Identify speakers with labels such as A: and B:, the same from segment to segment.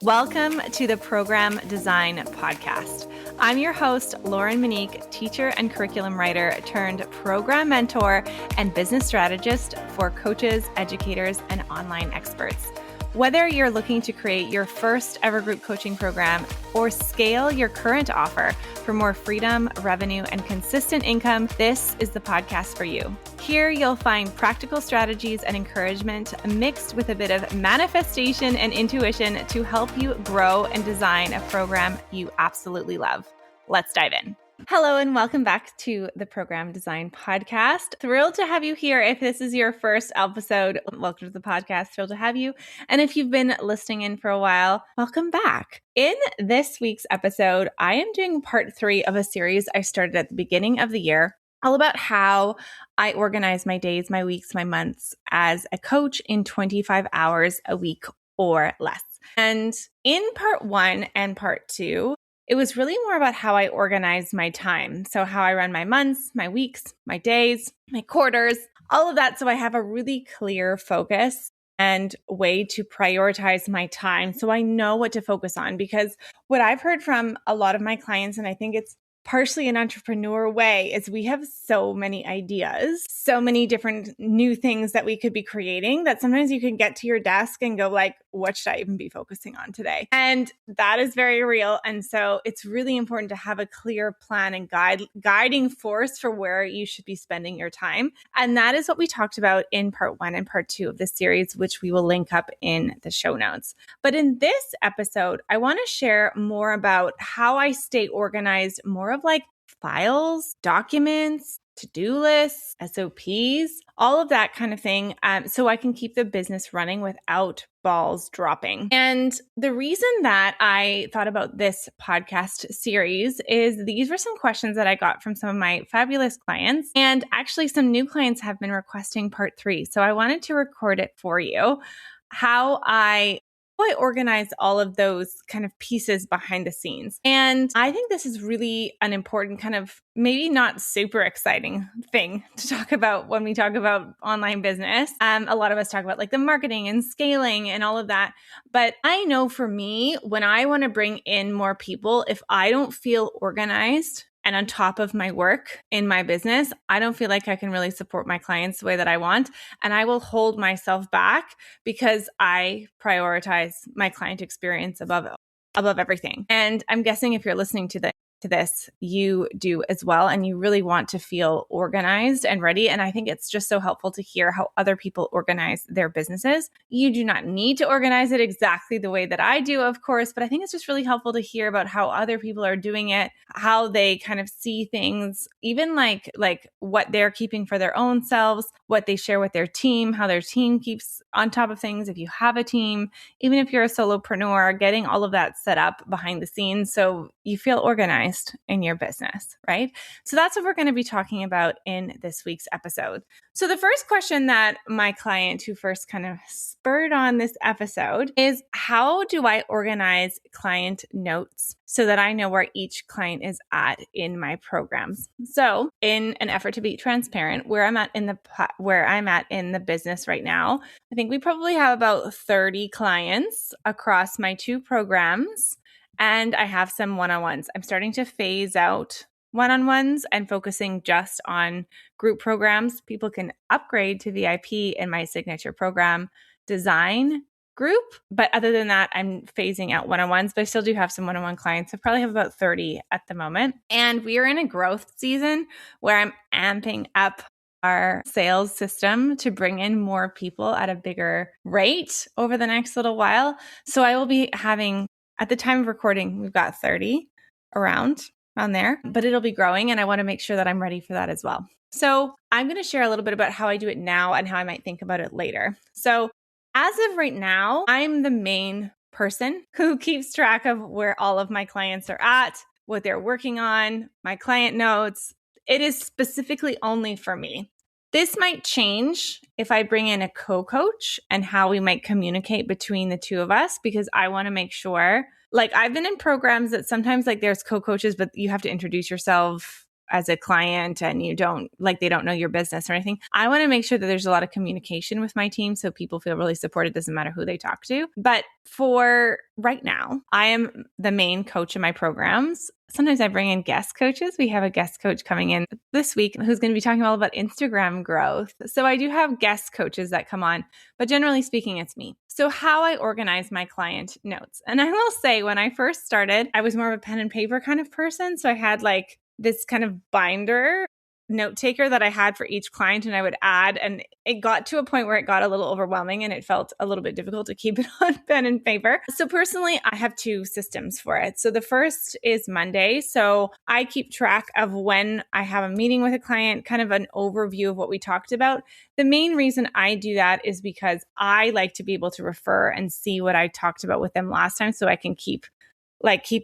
A: Welcome to the Program Design Podcast. I'm your host, Lauren Monique, teacher and curriculum writer turned program mentor and business strategist for coaches, educators, and online experts. Whether you're looking to create your first ever group coaching program or scale your current offer for more freedom, revenue, and consistent income, this is the podcast for you. Here you'll find practical strategies and encouragement mixed with a bit of manifestation and intuition to help you grow and design a program you absolutely love. Let's dive in. Hello and welcome back to the Program Design Podcast. Thrilled to have you here. If this is your first episode, welcome to the podcast. Thrilled to have you. And if you've been listening in for a while, welcome back. In this week's episode, I am doing part 3 of a series I started at the beginning of the year, all about how I organize my days, my weeks, my months as a coach in 25 hours a week or less. And in part 1 and part 2, it was really more about how I organize my time. So how I run my months, my weeks, my days, my quarters, all of that. So I have a really clear focus and way to prioritize my time so I know what to focus on. Because what I've heard from a lot of my clients, and I think it's partially an entrepreneur way, is we have so many ideas, so many different new things that we could be creating that sometimes you can get to your desk and go like, what should I even be focusing on today? And that is very real. And so it's really important to have a clear plan and guiding force for where you should be spending your time. And that is what we talked about in part 1 and part 2 of this series, which we will link up in the show notes. But in this episode, I want to share more about how I stay organized, more of like files, documents, to-do lists, SOPs, all of that kind of thing, so I can keep the business running without balls dropping. And the reason that I thought about this podcast series is these were some questions that I got from some of my fabulous clients. And actually some new clients have been requesting part 3. So I wanted to record it for you, how I organize all of those kind of pieces behind the scenes. And I think this is really an important kind of maybe not super exciting thing to talk about when we talk about online business. A lot of us talk about like the marketing and scaling and all of that. But I know for me, when I want to bring in more people, if I don't feel organized and on top of my work in my business, I don't feel like I can really support my clients the way that I want. And I will hold myself back because I prioritize my client experience above everything. And I'm guessing if you're listening to this, you do as well. And you really want to feel organized and ready. And I think it's just so helpful to hear how other people organize their businesses. You do not need to organize it exactly the way that I do, of course, but I think it's just really helpful to hear about how other people are doing it, how they kind of see things, even like what they're keeping for their own selves, what they share with their team, how their team keeps on top of things. If you have a team, even if you're a solopreneur, getting all of that set up behind the scenes so you feel organized in your business, right? So that's what we're going to be talking about in this week's episode. So the first question that my client who first kind of spurred on this episode is, how do I organize client notes so that I know where each client is at in my programs? So in an effort to be transparent, where I'm at in the business right now, I think we probably have about 30 clients across my 2 programs. And I have some one-on-ones. I'm starting to phase out one-on-ones and focusing just on group programs. People can upgrade to VIP in my signature program design group. But other than that, I'm phasing out one-on-ones, but I still do have some one-on-one clients. I probably have about 30 at the moment. And we are in a growth season where I'm amping up our sales system to bring in more people at a bigger rate over the next little while. So I will be having, at the time of recording, we've got 30 around there, but it'll be growing and I want to make sure that I'm ready for that as well. So I'm going to share a little bit about how I do it now and how I might think about it later. So as of right now, I'm the main person who keeps track of where all of my clients are at, what they're working on, my client notes. It is specifically only for me. This might change if I bring in a co-coach and how we might communicate between the 2 of us, because I want to make sure, like I've been in programs that sometimes like there's co-coaches, but you have to introduce yourself as a client and you don't like, they don't know your business or anything. I want to make sure that there's a lot of communication with my team so people feel really supported. Doesn't matter who they talk to. But for right now, I am the main coach in my programs. Sometimes I bring in guest coaches. We have a guest coach coming in this week who's going to be talking all about Instagram growth. So I do have guest coaches that come on, but generally speaking, it's me. So how I organize my client notes. And I will say when I first started, I was more of a pen and paper kind of person. So I had like this kind of binder note taker that I had for each client and I would add, and it got to a point where it got a little overwhelming and it felt a little bit difficult to keep it on pen and paper. So personally, I have two systems for it. So the first is Monday. So I keep track of when I have a meeting with a client, kind of an overview of what we talked about. The main reason I do that is because I like to be able to refer and see what I talked about with them last time so I can keep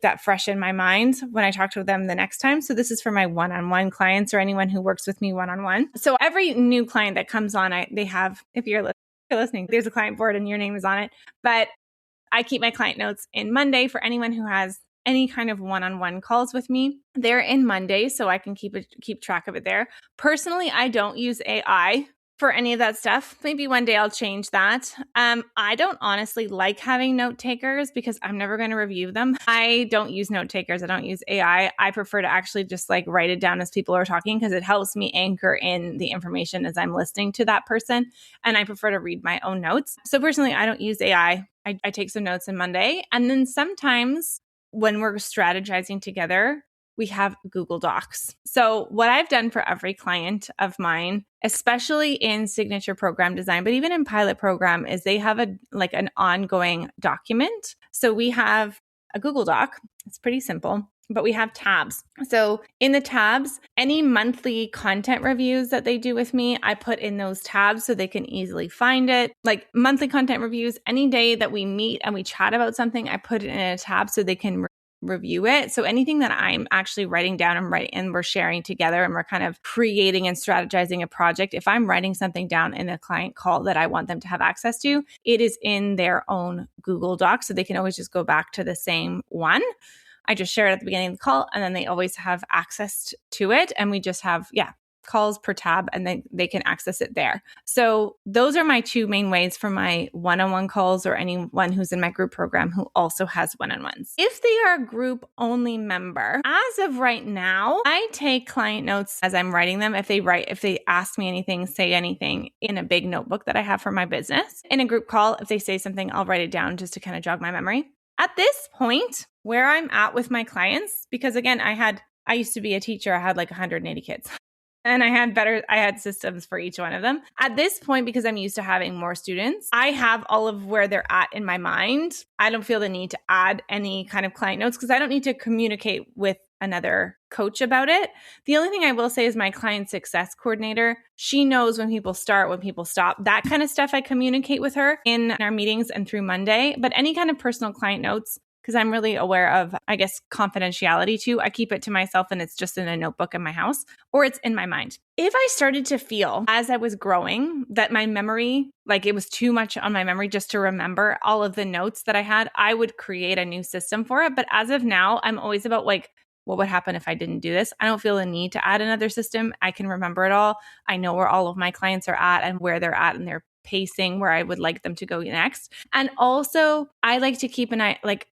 A: that fresh in my mind when I talk to them the next time. So this is for my one-on-one clients or anyone who works with me one-on-one. So every new client that comes on, they have, if you're listening, there's a client board and your name is on it. But I keep my client notes in Monday for anyone who has any kind of one-on-one calls with me. They're in Monday, so I can keep track of it there. Personally, I don't use AI for any of that stuff. Maybe one day I'll change that. I don't honestly like having note takers because I'm never going to review them. I don't use note takers. I don't use AI. I prefer to actually just like write it down as people are talking because it helps me anchor in the information as I'm listening to that person. And I prefer to read my own notes. So personally, I don't use AI. I take some notes on Monday. And then sometimes when we're strategizing together, we have Google Docs. So what I've done for every client of mine, especially in signature program design, but even in pilot program, is they have an ongoing document. So we have a Google Doc. It's pretty simple, but we have tabs. So in the tabs, any monthly content reviews that they do with me, I put in those tabs so they can easily find it. Like monthly content reviews, any day that we meet and we chat about something, I put it in a tab so they can review it. So anything that I'm actually writing down and we're sharing together and we're kind of creating and strategizing a project, if I'm writing something down in a client call that I want them to have access to, it is in their own Google Doc. So they can always just go back to the same one. I just share it at the beginning of the call and then they always have access to it. And we just have, calls per tab and then they can access it there. So those are my two main ways for my one-on-one calls or anyone who's in my group program who also has one-on-ones. If they are a group only member, as of right now, I take client notes as I'm writing them. If they ask me anything, say anything in a big notebook that I have for my business. In a group call, if they say something, I'll write it down just to kind of jog my memory. At this point, where I'm at with my clients, because again, I used to be a teacher, I had like 180 kids. And I had systems for each one of them. At this point, because I'm used to having more students, I have all of where they're at in my mind. I don't feel the need to add any kind of client notes because I don't need to communicate with another coach about it. The only thing I will say is my client success coordinator, she knows when people start, when people stop, that kind of stuff I communicate with her in our meetings and through Monday. But any kind of personal client notes, because I'm really aware of, I guess, confidentiality too. I keep it to myself and it's just in a notebook in my house or it's in my mind. If I started to feel as I was growing that my memory, like it was too much on my memory just to remember all of the notes that I had, I would create a new system for it. But as of now, I'm always about like, what would happen if I didn't do this? I don't feel the need to add another system. I can remember it all. I know where all of my clients are at and where they're at in their pacing, where I would like them to go next. And also I like to keep an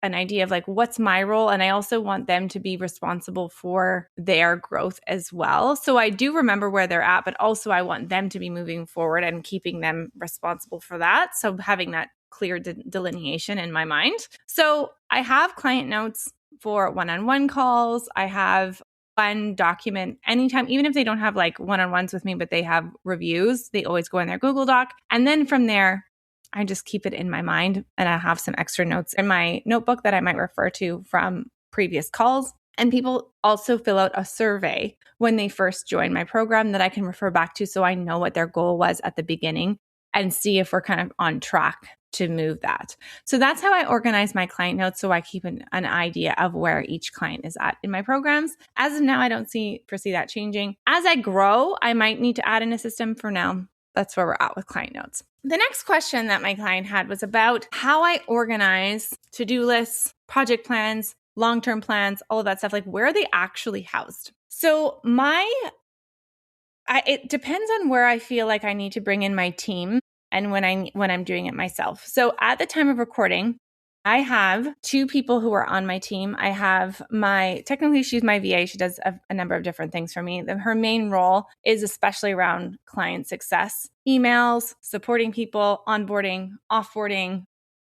A: idea of like, what's my role? And I also want them to be responsible for their growth as well. So I do remember where they're at, but also I want them to be moving forward and keeping them responsible for that. So having that clear delineation in my mind. So I have client notes for one-on-one calls. I have one document anytime, even if they don't have like one-on-ones with me, but they have reviews, they always go in their Google Doc. And then from there, I just keep it in my mind and I have some extra notes in my notebook that I might refer to from previous calls. And people also fill out a survey when they first join my program that I can refer back to so I know what their goal was at the beginning and see if we're kind of on track to move that. So that's how I organize my client notes. So I keep an idea of where each client is at in my programs. As of now, I don't foresee that changing. As I grow, I might need to add in a system. For now, that's where we're at with client notes. The next question that my client had was about how I organize to-do lists, project plans, long-term plans, all of that stuff. Like, where are they actually housed? So it depends on where I feel like I need to bring in my team and when I'm doing it myself. So at the time of recording, I have 2 people who are on my team. I have technically she's my VA. She does a number of different things for me. Her main role is especially around client success, emails, supporting people, onboarding, offboarding,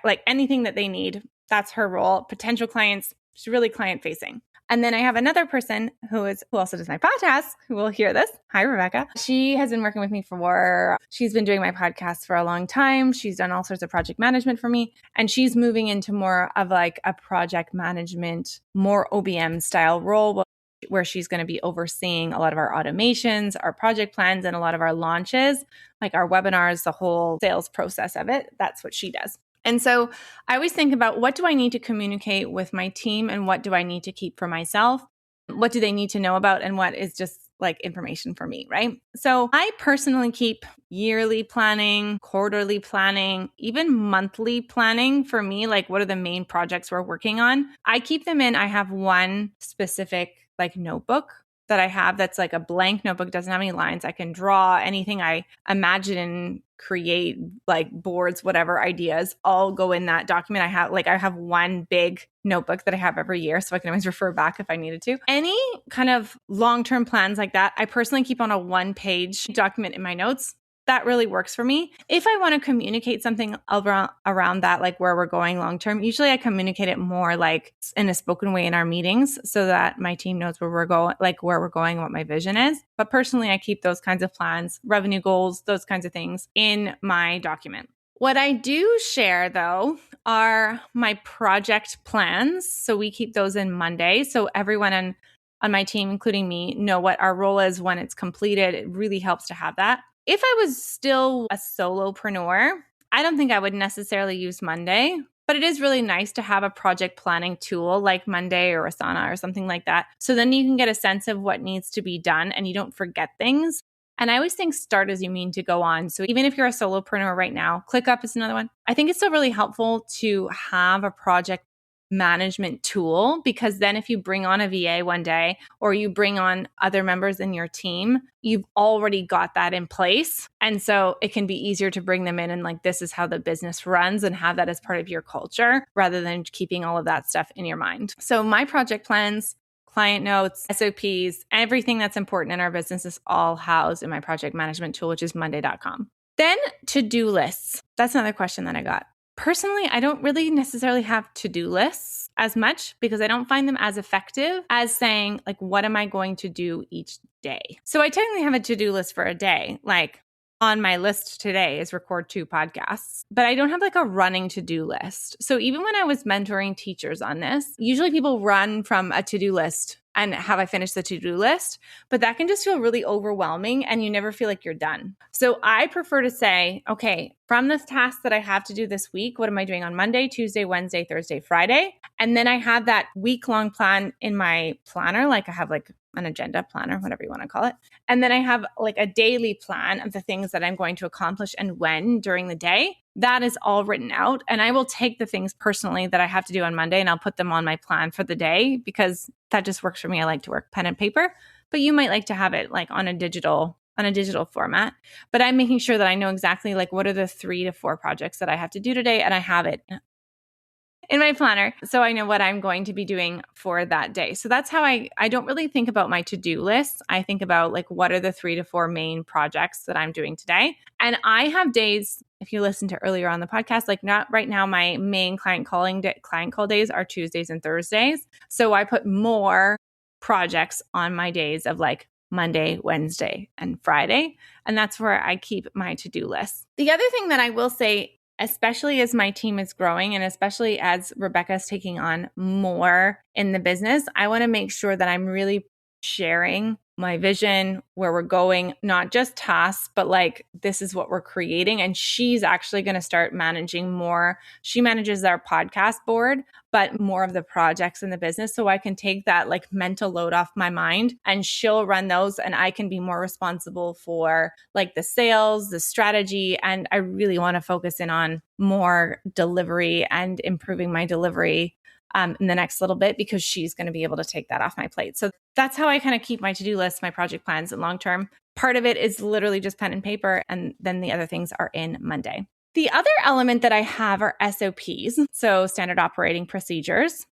A: like anything that they need. That's her role. Potential clients, she's really client facing. And then I have another person who also does my podcast, who will hear this. Hi, Rebecca. She has been working with me she's been doing my podcast for a long time. She's done all sorts of project management for me. And she's moving into more of like a project management, more OBM style role, where she's going to be overseeing a lot of our automations, our project plans, and a lot of our launches, like our webinars, the whole sales process of it. That's what she does. And so I always think about, what do I need to communicate with my team and what do I need to keep for myself? What do they need to know about, and what is just like information for me, right? So I personally keep yearly planning, quarterly planning, even monthly planning for me, like what are the main projects we're working on. I keep them in. I have one specific like notebook that I have that's like a blank notebook, doesn't have any lines. I can draw anything I imagine and create, like boards, whatever ideas, all go in that document. I have one big notebook that I have every year, so I can always refer back if I needed to. Any kind of long-term plans like that, I personally keep on a 1-page document in my notes. That really works for me. If I want to communicate something around that, like where we're going long term, usually I communicate it more like in a spoken way in our meetings so that my team knows where we're going, like where we're going, what my vision is. But personally, I keep those kinds of plans, revenue goals, those kinds of things in my document. What I do share, though, are my project plans. So we keep those in Monday. So everyone on my team, including me, know what our role is when it's completed. It really helps to have that. If I was still a solopreneur, I don't think I would necessarily use Monday, but it is really nice to have a project planning tool like Monday or Asana or something like that. So then you can get a sense of what needs to be done and you don't forget things. And I always think start as you mean to go on. So even if you're a solopreneur right now, ClickUp is another one. I think it's still really helpful to have a project management tool, because then if you bring on a VA one day or you bring on other members in your team, you've already got that in place. And so it can be easier to bring them in and like, this is how the business runs, and have that as part of your culture rather than keeping all of that stuff in your mind. So my project plans, client notes, SOPs, everything that's important in our business is all housed in my project management tool, which is monday.com. Then to-do lists. That's another question that I got. Personally, I don't really necessarily have to-do lists as much because I don't find them as effective as saying, like, what am I going to do each day? So I technically have a to-do list for a day. Like on my list today is record 2 podcasts, but I don't have like a running to-do list. So even when I was mentoring teachers on this, usually people run from a to-do list and have I finished the to-do list? But that can just feel really overwhelming and you never feel like you're done. So I prefer to say, okay, from this task that I have to do this week, what am I doing on Monday, Tuesday, Wednesday, Thursday, Friday? And then I have that week-long plan in my planner. Like I have like an agenda planner, whatever you want to call it. And then I have like a daily plan of the things that I'm going to accomplish and when during the day. That is all written out. And I will take the things personally that I have to do on Monday and I'll put them on my plan for the day because that just works for me. I like to work pen and paper, but you might like to have it like on a digital format. But I'm making sure that I know exactly like what are the 3 to 4 projects that I have to do today, and I have it in my planner so I know what I'm going to be doing for that day. So that's how I don't really think about my to-do list. I think about like what are the 3 to 4 main projects that I'm doing today. And I have days, if you listen to earlier on the podcast, like not right now, my main client call days are Tuesdays and Thursdays. So I put more projects on my days of like Monday, Wednesday, and Friday. And that's where I keep my to-do list. The other thing that I will say, especially as my team is growing and especially as Rebecca's taking on more in the business, I want to make sure that I'm really sharing my vision, where we're going, not just tasks, but like this is what we're creating. And she's actually going to start managing more. She manages our podcast board, but more of the projects in the business. So I can take that like mental load off my mind and she'll run those and I can be more responsible for like the sales, the strategy. And I really want to focus in on more delivery and improving my delivery in the next little bit because she's going to be able to take that off my plate. So that's how I kind of keep my to-do list, my project plans and long-term. Part of it is literally just pen and paper. And then the other things are in Monday. The other element that I have are SOPs, so standard operating procedures,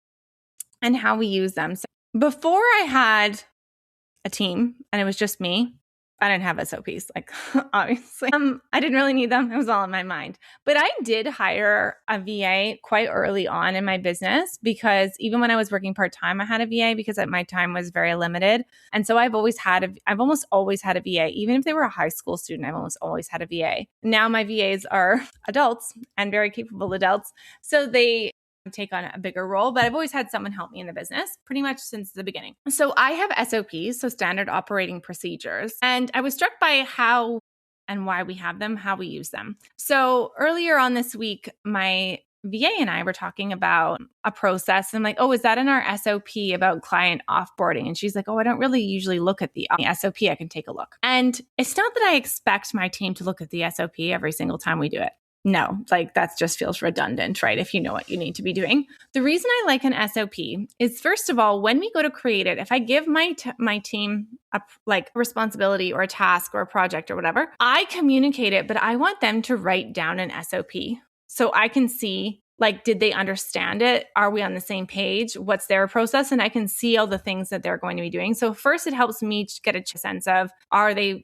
A: and how we use them. So before I had a team and it was just me, I didn't have SOPs, like obviously. I didn't really need them. It was all in my mind. But I did hire a VA quite early on in my business because even when I was working part-time, I had a VA because my time was very limited. And so I've almost always had a VA. Even if they were a high school student, I've almost always had a VA. Now my VAs are adults and very capable adults. So they take on a bigger role, but I've always had someone help me in the business pretty much since the beginning. So I have SOPs, so standard operating procedures, and I was struck by how and why we have them, how we use them. So earlier on this week, my VA and I were talking about a process. And I'm like, oh, is that in our SOP about client offboarding? And she's like, oh, I don't really usually look at the SOP. I can take a look. And it's not that I expect my team to look at the SOP every single time we do it. No, like that just feels redundant, right? If you know what you need to be doing. The reason I like an SOP is, first of all, when we go to create it, if I give my team a responsibility or a task or a project or whatever, I communicate it, but I want them to write down an SOP so I can see, like, did they understand it? Are we on the same page? What's their process? And I can see all the things that they're going to be doing. So first, it helps me get a sense of, are we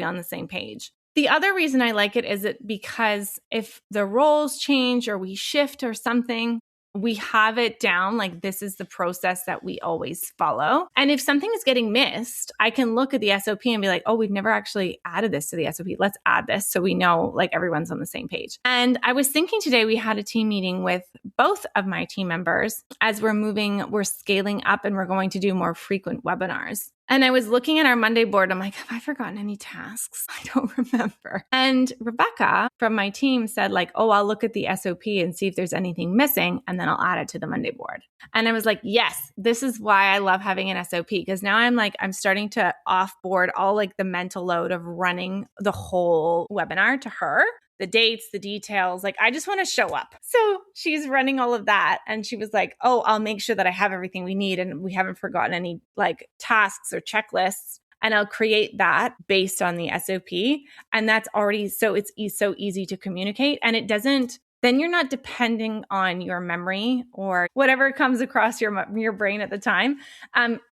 A: on the same page? The other reason I like it is because if the roles change or we shift or something, we have it down, like this is the process that we always follow. And if something is getting missed, I can look at the SOP and be like, oh, we've never actually added this to the SOP. Let's add this so we know like everyone's on the same page. And I was thinking today we had a team meeting with both of my team members as we're scaling up and we're going to do more frequent webinars. And I was looking at our Monday board. I'm like, have I forgotten any tasks? I don't remember. And Rebecca from my team said like, oh, I'll look at the SOP and see if there's anything missing. And then I'll add it to the Monday board. And I was like, yes, this is why I love having an SOP. Because now I'm starting to offboard all like the mental load of running the whole webinar to her. The dates, the details, like I just want to show up. So she's running all of that. And she was like, oh, I'll make sure that I have everything we need. And we haven't forgotten any like tasks or checklists. And I'll create that based on the SOP. And that's already, so it's so easy to communicate. And it doesn't, then you're not depending on your memory or whatever comes across your brain at the time.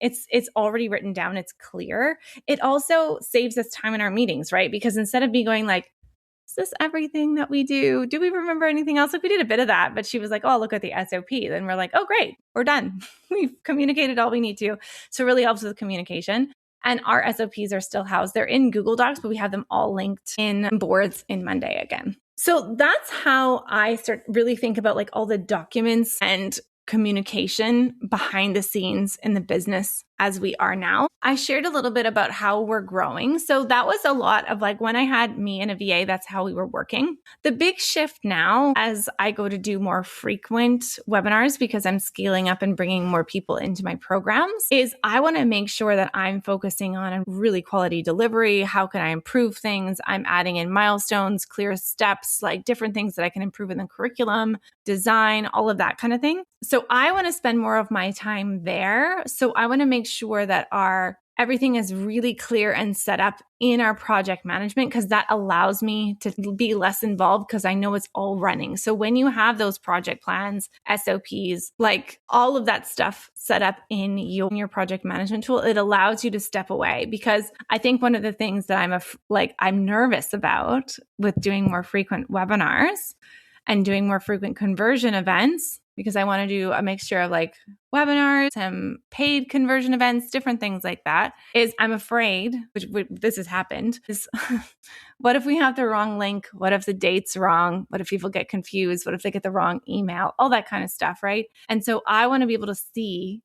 A: It's already written down. It's clear. It also saves us time in our meetings, right? Because instead of me going like, is this everything that we do? Do we remember anything else? Like we did a bit of that, but she was like, oh, look at the SOP. Then we're like, oh, great. We're done. We've communicated all we need to. So it really helps with communication. And our SOPs are still housed. They're in Google Docs, but we have them all linked in boards in Monday again. So that's how I start really think about like all the documents and communication behind the scenes in the business as we are now. I shared a little bit about how we're growing. So that was a lot of like when I had me and a VA, that's how we were working. The big shift now as I go to do more frequent webinars because I'm scaling up and bringing more people into my programs is I want to make sure that I'm focusing on a really quality delivery. How can I improve things? I'm adding in milestones, clear steps, like different things that I can improve in the curriculum, design, all of that kind of thing. So I want to spend more of my time there. So I want to make sure that everything is really clear and set up in our project management because that allows me to be less involved because I know it's all running. So when you have those project plans, SOPs, like all of that stuff set up in your project management tool, it allows you to step away because I think one of the things that I'm nervous about with doing more frequent webinars and doing more frequent conversion events, because I want to do a mixture of like webinars and paid conversion events, different things like that, is I'm afraid, which this has happened, is what if we have the wrong link? What if the date's wrong? What if people get confused? What if they get the wrong email? All that kind of stuff, right? And so I want to be able to see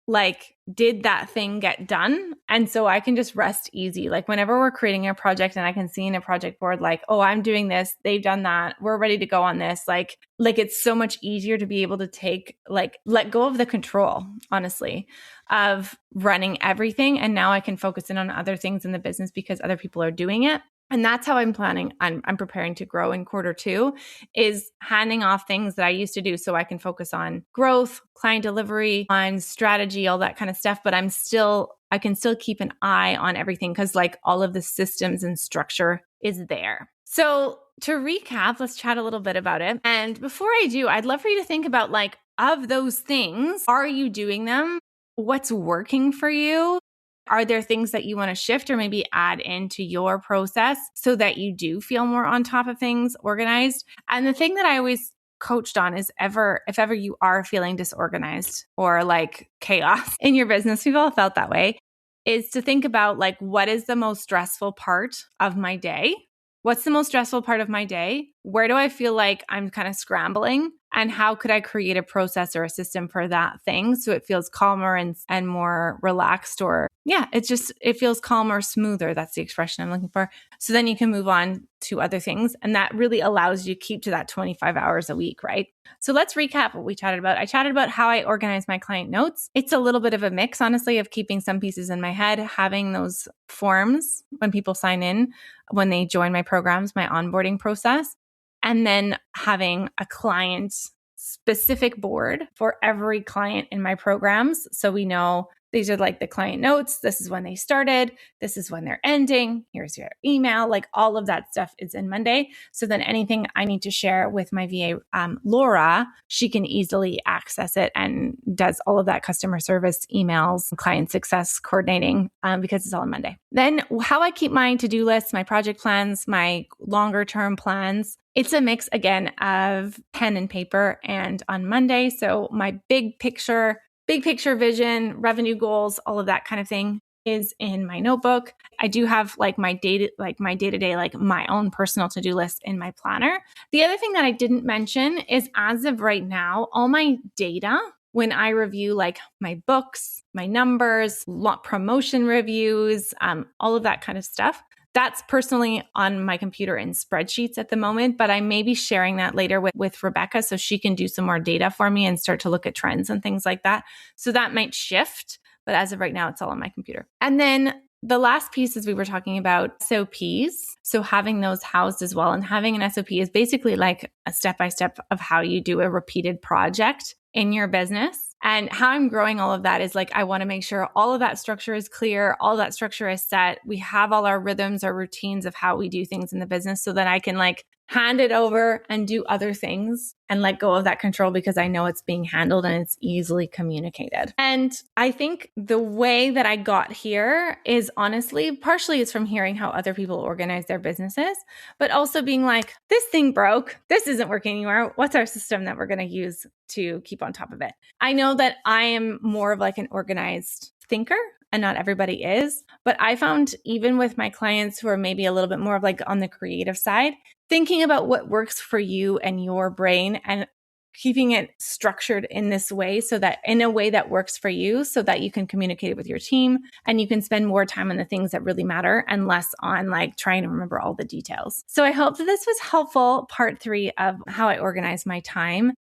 A: like, did that thing get done? And so I can just rest easy. Like whenever we're creating a project and I can see in a project board, like, oh, I'm doing this, they've done that, we're ready to go on this. Like it's so much easier to be able to let go of the control, honestly, of running everything. And now I can focus in on other things in the business because other people are doing it. And that's how I'm planning. I'm preparing to grow in Q2, is handing off things that I used to do so I can focus on growth, client delivery, on strategy, all that kind of stuff. But I can still keep an eye on everything because like all of the systems and structure is there. So to recap, let's chat a little bit about it. And before I do, I'd love for you to think about like, of those things, are you doing them? What's working for you? Are there things that you want to shift or maybe add into your process so that you do feel more on top of things, organized? And the thing that I always coached on is if ever you are feeling disorganized or like chaos in your business, we've all felt that way, is to think about like, what is the most stressful part of my day? What's the most stressful part of my day? Where do I feel like I'm kind of scrambling? And how could I create a process or a system for that thing so it feels calmer and more relaxed, or it feels calmer, smoother. That's the expression I'm looking for. So then you can move on to other things. And that really allows you to keep to that 25 hours a week, right? So let's recap what we chatted about. I chatted about how I organize my client notes. It's a little bit of a mix, honestly, of keeping some pieces in my head, having those forms when people sign in, when they join my programs, my onboarding process, and then having a client specific board for every client in my programs. So we know these are like the client notes. This is when they started. This is when they're ending. Here's your email. Like all of that stuff is in Monday. So then anything I need to share with my VA, Laura, she can easily access it and does all of that customer service, emails, client success coordinating because it's all on Monday. Then how I keep my to-do lists, my project plans, my longer term plans. It's a mix, again, of pen and paper and on Monday. So my big picture vision, revenue goals, all of that kind of thing is in my notebook. I do have my day-to-day, like my own personal to-do list in my planner. The other thing that I didn't mention is, as of right now, all my data, when I review like my books, my numbers, promotion reviews, all of that kind of stuff, that's personally on my computer in spreadsheets at the moment, but I may be sharing that later with Rebecca so she can do some more data for me and start to look at trends and things like that. So that might shift, but as of right now, it's all on my computer. And then the last piece is we were talking about SOPs. So having those housed as well, and having an SOP is basically like a step-by-step of how you do a repeated project in your business. And how I'm growing all of that is like, I want to make sure all of that structure is clear, all that structure is set. We have all our rhythms, our routines of how we do things in the business so that I can like hand it over and do other things and let go of that control because I know it's being handled and it's easily communicated. And I think the way that I got here is honestly, partially it's from hearing how other people organize their businesses, but also being like, this thing broke. This isn't working anymore. What's our system that we're going to use to keep on top of it? I know that I am more of like an organized thinker, and not everybody is, but I found even with my clients who are maybe a little bit more of like on the creative side, thinking about what works for you and your brain and keeping it structured in this way so that in a way that works for you so that you can communicate it with your team and you can spend more time on the things that really matter and less on like trying to remember all the details. So I hope that this was helpful, part 3 of how I organize my time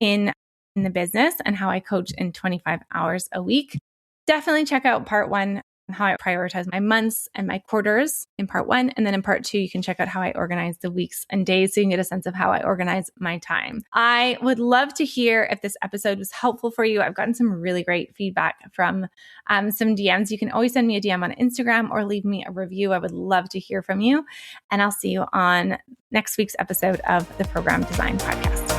A: in the business and how I coach in 25 hours a week. Definitely check out part 1, how I prioritize my months and my quarters in part 1. And then in part 2, you can check out how I organize the weeks and days so you can get a sense of how I organize my time. I would love to hear if this episode was helpful for you. I've gotten some really great feedback from some DMs. You can always send me a DM on Instagram or leave me a review. I would love to hear from you. And I'll see you on next week's episode of the Program Design Podcast.